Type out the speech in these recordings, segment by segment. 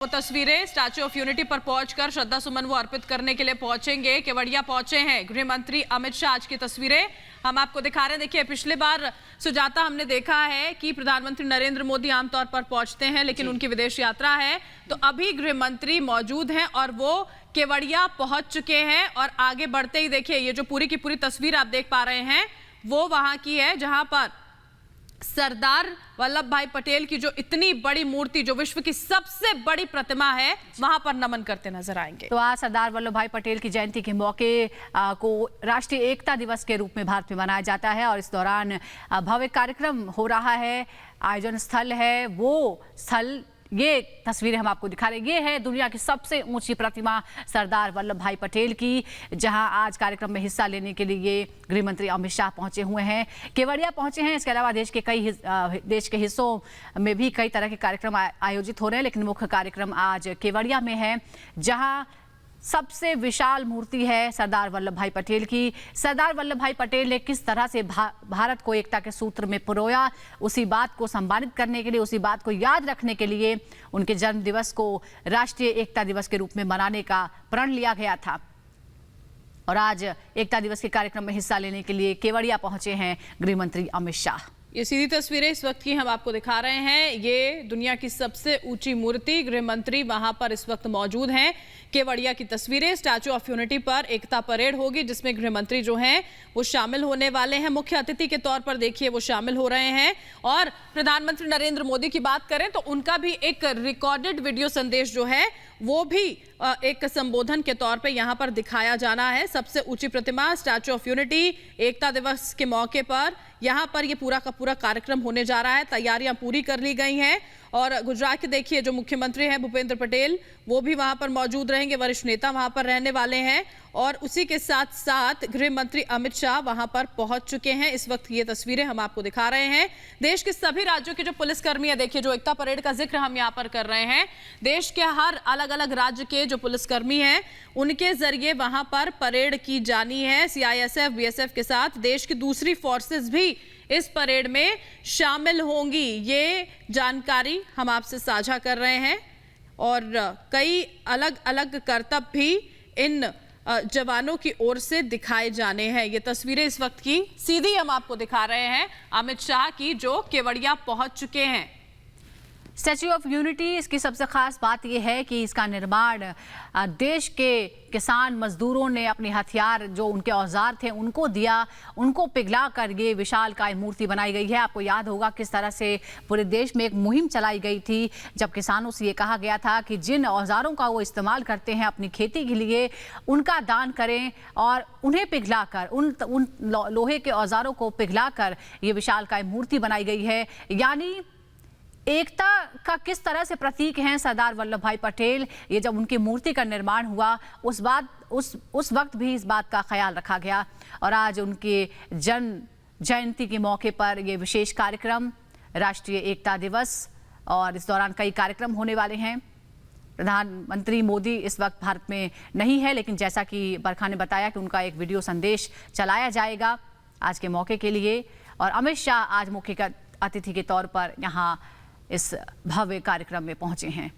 वो तस्वीरें statue of unity पर पहुंचकर श्रद्धा सुमन वो अर्पित करने के लिए पहुंचेंगे। केवड़िया पहुंचे हैं गृह मंत्री अमित शाह। आज की तस्वीरें हम आपको दिखा रहे हैं। देखिए, पिछले बार सुजाता हमने देखा है कि प्रधानमंत्री नरेंद्र मोदी आमतौर पर पहुंचते हैं, लेकिन उनकी विदेश यात्रा है, तो अभी गृह मंत्री मौजूद हैं और वो केवड़िया पहुंच चुके हैं। और आगे बढ़ते ही देखिए, ये जो पूरी की पूरी तस्वीर आप देख पा रहे हैं वो वहां की है, जहां पर सरदार वल्लभ भाई पटेल की जो इतनी बड़ी मूर्ति, जो विश्व की सबसे बड़ी प्रतिमा है, वहां पर नमन करते नजर आएंगे। तो आज सरदार वल्लभ भाई पटेल की जयंती के मौके को राष्ट्रीय एकता दिवस के रूप में भारत में मनाया जाता है और इस दौरान भव्य कार्यक्रम हो रहा है। आयोजन स्थल है वो स्थल, ये तस्वीरें हम आपको दिखा रहे हैं। ये है दुनिया की सबसे ऊंची प्रतिमा सरदार वल्लभ भाई पटेल की, जहां आज कार्यक्रम में हिस्सा लेने के लिए गृह मंत्री अमित शाह पहुंचे हुए हैं, केवड़िया पहुंचे हैं। इसके अलावा देश के हिस्सों में भी कई तरह के कार्यक्रम आयोजित हो रहे हैं, लेकिन मुख्य कार्यक्रम आज केवड़िया में है, जहां सबसे विशाल मूर्ति है सरदार वल्लभ भाई पटेल की। सरदार वल्लभ भाई पटेल ने किस तरह से भारत को एकता के सूत्र में पिरोया, उसी बात को सम्मानित करने के लिए, उसी बात को याद रखने के लिए उनके जन्म दिवस को राष्ट्रीय एकता दिवस के रूप में मनाने का प्रण लिया गया था। और आज एकता दिवस के कार्यक्रम में हिस्सा लेने के लिए केवड़िया पहुंचे हैं गृह मंत्री अमित शाह। ये सीधी तस्वीरें इस वक्त की हम आपको दिखा रहे हैं। ये दुनिया की सबसे ऊंची मूर्ति, गृह मंत्री वहां पर इस वक्त मौजूद हैं। केवड़िया की तस्वीरें, स्टैच्यू ऑफ यूनिटी पर एकता परेड होगी, जिसमें गृह मंत्री जो हैं वो शामिल होने वाले हैं। मुख्य अतिथि के तौर पर देखिए वो शामिल हो रहे हैं। और प्रधानमंत्री नरेंद्र मोदी की बात करें तो उनका भी एक रिकॉर्डेड वीडियो संदेश जो है वो भी एक संबोधन के तौर पे यहाँ पर दिखाया जाना है। सबसे ऊंची प्रतिमा स्टैच्यू ऑफ यूनिटी, एकता दिवस के मौके पर यहाँ पर ये पूरा का पूरा कार्यक्रम होने जा रहा है। तैयारियां पूरी कर ली गई हैं और गुजरात के देखिए जो मुख्यमंत्री हैं भूपेंद्र पटेल, वो भी वहां पर मौजूद रहेंगे, वरिष्ठ नेता वहां पर रहने वाले हैं। और उसी के साथ साथ गृह मंत्री अमित शाह वहां पर पहुंच चुके हैं। इस वक्त ये तस्वीरें हम आपको दिखा रहे हैं। देश के सभी राज्यों के जो पुलिसकर्मी है, देखिए जो एकता परेड का जिक्र हम यहाँ पर कर रहे हैं, देश के हर अलग अलग राज्य के जो पुलिसकर्मी हैं उनके जरिए वहां पर परेड की जानी है। सीआईएसएफ, बीएसएफ के साथ देश की दूसरी फोर्सेस भी इस परेड में शामिल होंगी। ये जानकारी हम आपसे साझा कर रहे हैं और कई अलग अलग करतब भी इन जवानों की ओर से दिखाए जाने हैं। ये तस्वीरें इस वक्त की सीधी हम आपको दिखा रहे हैं अमित शाह की, जो केवड़िया पहुंच चुके हैं। स्टैच्यू ऑफ यूनिटी, इसकी सबसे खास बात यह है कि इसका निर्माण देश के किसान मजदूरों ने अपने हथियार, जो उनके औजार थे, उनको दिया, उनको पिघला कर ये विशालकाय मूर्ति बनाई गई है। आपको याद होगा किस तरह से पूरे देश में एक मुहिम चलाई गई थी, जब किसानों से ये कहा गया था कि जिन औजारों का वो इस्तेमाल करते हैं अपनी खेती के लिए, उनका दान करें और उन्हें पिघलाकर, उन लोहे के औजारों को पिघलाकर ये विशालकाय मूर्ति बनाई गई है। यानी एकता का किस तरह से प्रतीक हैं सरदार वल्लभ भाई पटेल। ये जब उनकी मूर्ति का निर्माण हुआ उस वक्त भी इस बात का ख्याल रखा गया और आज उनके जन्म जयंती के मौके पर ये विशेष कार्यक्रम, राष्ट्रीय एकता दिवस, और इस दौरान कई कार्यक्रम होने वाले हैं। प्रधानमंत्री मोदी इस वक्त भारत में नहीं है, लेकिन जैसा कि बरखा ने बताया कि उनका एक वीडियो संदेश चलाया जाएगा आज के मौके के लिए। और अमित शाह आज मुख्य अतिथि के तौर पर यहाँ इस भव्य कार्यक्रम में पहुंचे हैं।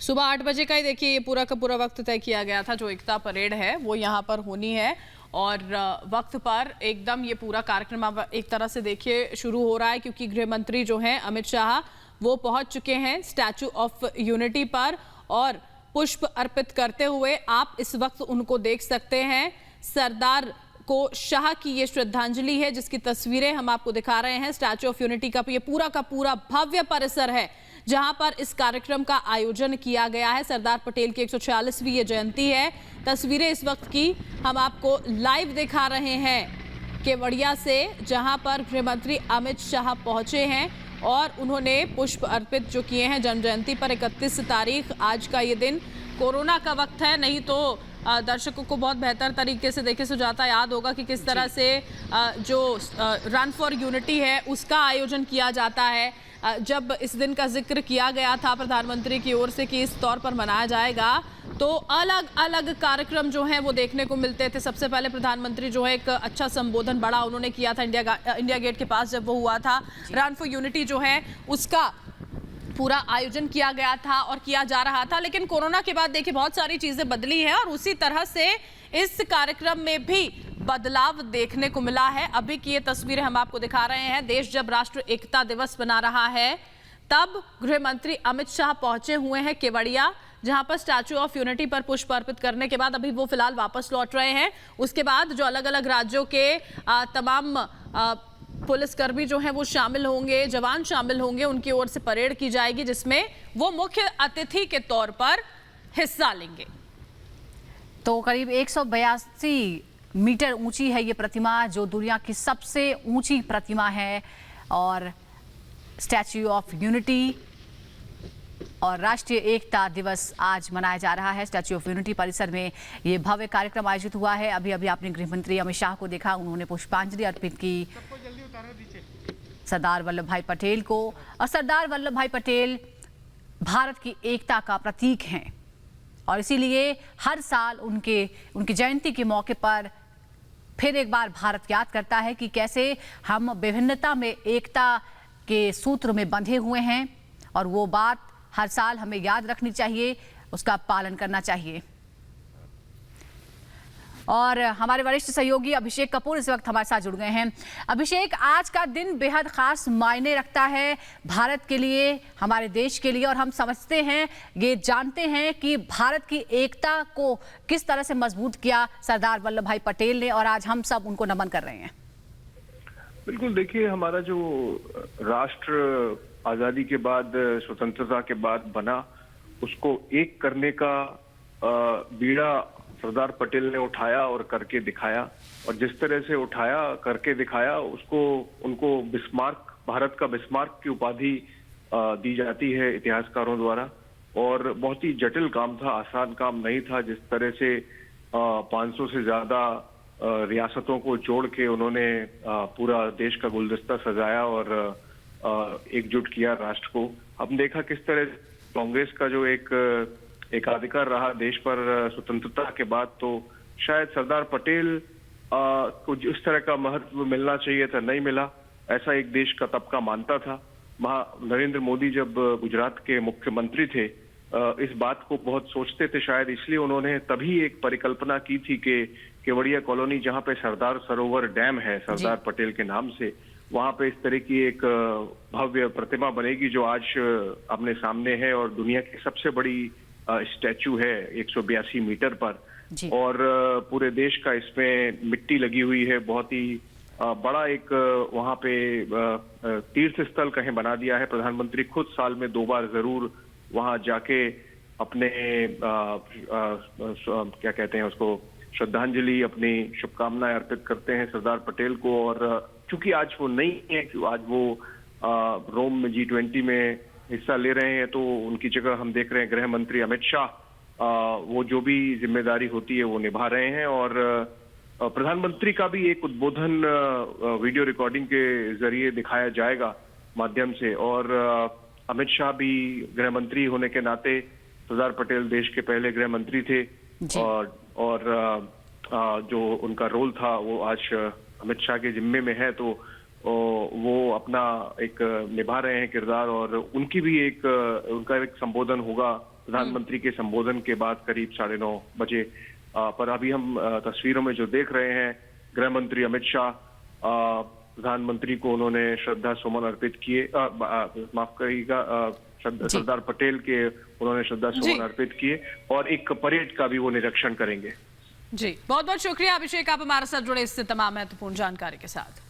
सुबह 8 बजे का ही देखिए ये पूरा का पूरा वक्त तय किया गया था। जो एकता परेड है वो यहाँ पर होनी है और वक्त पर एकदम ये पूरा कार्यक्रम अब एक तरह से देखिए शुरू हो रहा है, क्योंकि गृह मंत्री जो हैं अमित शाह वो पहुंच चुके हैं स्टैच्यू ऑफ यूनिटी पर और पुष्प अर्पित करते हुए आप इस वक्त उनको देख सकते हैं। सरदार को शाह की ये श्रद्धांजलि है, जिसकी तस्वीरें हम आपको दिखा रहे हैं। स्टैच्यू ऑफ यूनिटी का ये पूरा का पूरा भव्य परिसर है जहां पर इस कार्यक्रम का आयोजन किया गया है। सरदार पटेल की 146वीं ये जयंती है। तस्वीरें इस वक्त की हम आपको लाइव दिखा रहे हैं केवड़िया से, जहां पर गृह मंत्री अमित शाह पहुंचे हैं और उन्होंने पुष्प अर्पित जो किए हैं जन्म जयंती पर। 31 तारीख आज का ये दिन, कोरोना का वक्त है, नहीं तो दर्शकों को बहुत बेहतर तरीके से देखिए सुजाता याद होगा कि किस तरह से जो रन फॉर यूनिटी है उसका आयोजन किया जाता है। जब इस दिन का जिक्र किया गया था प्रधानमंत्री की ओर से कि इस तौर पर मनाया जाएगा, तो अलग अलग कार्यक्रम जो हैं वो देखने को मिलते थे। सबसे पहले प्रधानमंत्री जो है एक अच्छा संबोधन बड़ा उन्होंने किया था इंडिया गेट के पास जब वो हुआ था। रन फॉर यूनिटी जो है उसका पूरा आयोजन किया गया था और किया जा रहा था, लेकिन कोरोना के बाद देखिए बहुत सारी चीजें बदली है और उसी तरह से इस कार्यक्रम में भी बदलाव देखने को मिला है। अभी की ये तस्वीरें हम आपको दिखा रहे हैं। देश जब राष्ट्र एकता दिवस मना रहा है तब गृह मंत्री अमित शाह पहुंचे हुए हैं केवड़िया, जहां पर स्टैच्यू ऑफ यूनिटी पर पुष्प अर्पित करने के बाद अभी वो फिलहाल वापस लौट रहे हैं। उसके बाद जो अलग अलग राज्यों के तमाम पुलिसकर्मी जो हैं वो शामिल होंगे, जवान शामिल होंगे, उनकी ओर से परेड की जाएगी जिसमें वो मुख्य अतिथि के तौर पर हिस्सा लेंगे। तो करीब 182 मीटर ऊंची है ये प्रतिमा, जो दुनिया की सबसे ऊंची प्रतिमा है। और स्टैच्यू ऑफ यूनिटी और राष्ट्रीय एकता दिवस आज मनाया जा रहा है। स्टैच्यू ऑफ यूनिटी परिसर में ये भव्य कार्यक्रम आयोजित हुआ है। अभी अभी आपने गृह मंत्री अमित शाह को देखा, उन्होंने पुष्पांजलि अर्पित की सरदार वल्लभ भाई पटेल को। और सरदार वल्लभ भाई पटेल भारत की एकता का प्रतीक हैं और इसीलिए हर साल उनकी जयंती के मौके पर फिर एक बार भारत याद करता है कि कैसे हम विभिन्नता में एकता के सूत्र में बंधे हुए हैं, और वो बात हर साल हमें याद रखनी चाहिए, उसका पालन करना चाहिए। और हमारे वरिष्ठ सहयोगी अभिषेक कपूर इस वक्त हमारे साथ जुड़ गए हैं। अभिषेक, आज का दिन बेहद खास मायने रखता है भारत के लिए, हमारे देश के लिए, और हम समझते हैं, ये जानते हैं कि भारत की एकता को किस तरह से मजबूत किया सरदार वल्लभ भाई पटेल ने, और आज हम सब उनको नमन कर रहे हैं। बिल्कुल, देखिए, हमारा जो राष्ट्र आजादी के बाद, स्वतंत्रता के बाद बना, उसको एक करने का बीड़ा सरदार पटेल ने उठाया और करके दिखाया। और जिस तरह से उठाया, करके दिखाया, उनको बिस्मार्क, भारत का बिस्मार्क की उपाधि दी जाती है इतिहासकारों द्वारा। और बहुत ही जटिल काम था, आसान काम नहीं था। जिस तरह से 500 से ज्यादा रियासतों को जोड़ के उन्होंने पूरा देश का गुलदस्ता सजाया और एकजुट किया राष्ट्र को। हमने देखा किस तरह कांग्रेस का जो एक एकाधिकार रहा देश पर स्वतंत्रता के बाद, तो शायद सरदार पटेल को जिस तरह का महत्व मिलना चाहिए था नहीं मिला, ऐसा एक देश का तबका मानता था। नरेंद्र मोदी जब गुजरात के मुख्यमंत्री थे, इस बात को बहुत सोचते थे, शायद इसलिए उन्होंने तभी एक परिकल्पना की थी कि केवड़िया कॉलोनी, जहां पे सरदार सरोवर डैम है सरदार पटेल के नाम से, वहां पे इस तरह की एक भव्य प्रतिमा बनेगी जो आज अपने सामने है और दुनिया की सबसे बड़ी स्टैचू है 182 मीटर पर। और पूरे देश का इसमें मिट्टी लगी हुई है, बहुत ही बड़ा एक वहां पे तीर्थ स्थल कहीं बना दिया है। प्रधानमंत्री खुद साल में 2 बार जरूर वहां जाके अपने क्या कहते हैं उसको, श्रद्धांजलि, अपनी शुभकामनाएं अर्पित करते हैं सरदार पटेल को। और चूंकि आज वो नहीं है, आज वो रोम में G20 में हिस्सा ले रहे हैं, तो उनकी जगह हम देख रहे हैं गृह मंत्री अमित शाह, वो जो भी जिम्मेदारी होती है वो निभा रहे हैं। और प्रधानमंत्री का भी एक उद्बोधन वीडियो रिकॉर्डिंग के जरिए दिखाया जाएगा माध्यम से। और अमित शाह भी गृह मंत्री होने के नाते, सरदार पटेल देश के पहले गृह मंत्री थे, और जो उनका रोल था वो आज अमित शाह के जिम्मे में है, तो वो अपना एक निभा रहे हैं किरदार। और उनकी भी उनका एक संबोधन होगा प्रधानमंत्री के संबोधन के बाद करीब 9:30 बजे। पर अभी हम तस्वीरों में जो देख रहे हैं, गृह मंत्री अमित शाह प्रधानमंत्री को उन्होंने श्रद्धा सुमन अर्पित किए, माफ करिएगा, सरदार पटेल के उन्होंने श्रद्धा सुमन अर्पित किए, और एक परेड का भी वो निरीक्षण करेंगे। जी, बहुत बहुत शुक्रिया अभिषेक, आप हमारे साथ जुड़े इस तमाम महत्वपूर्ण जानकारी के साथ।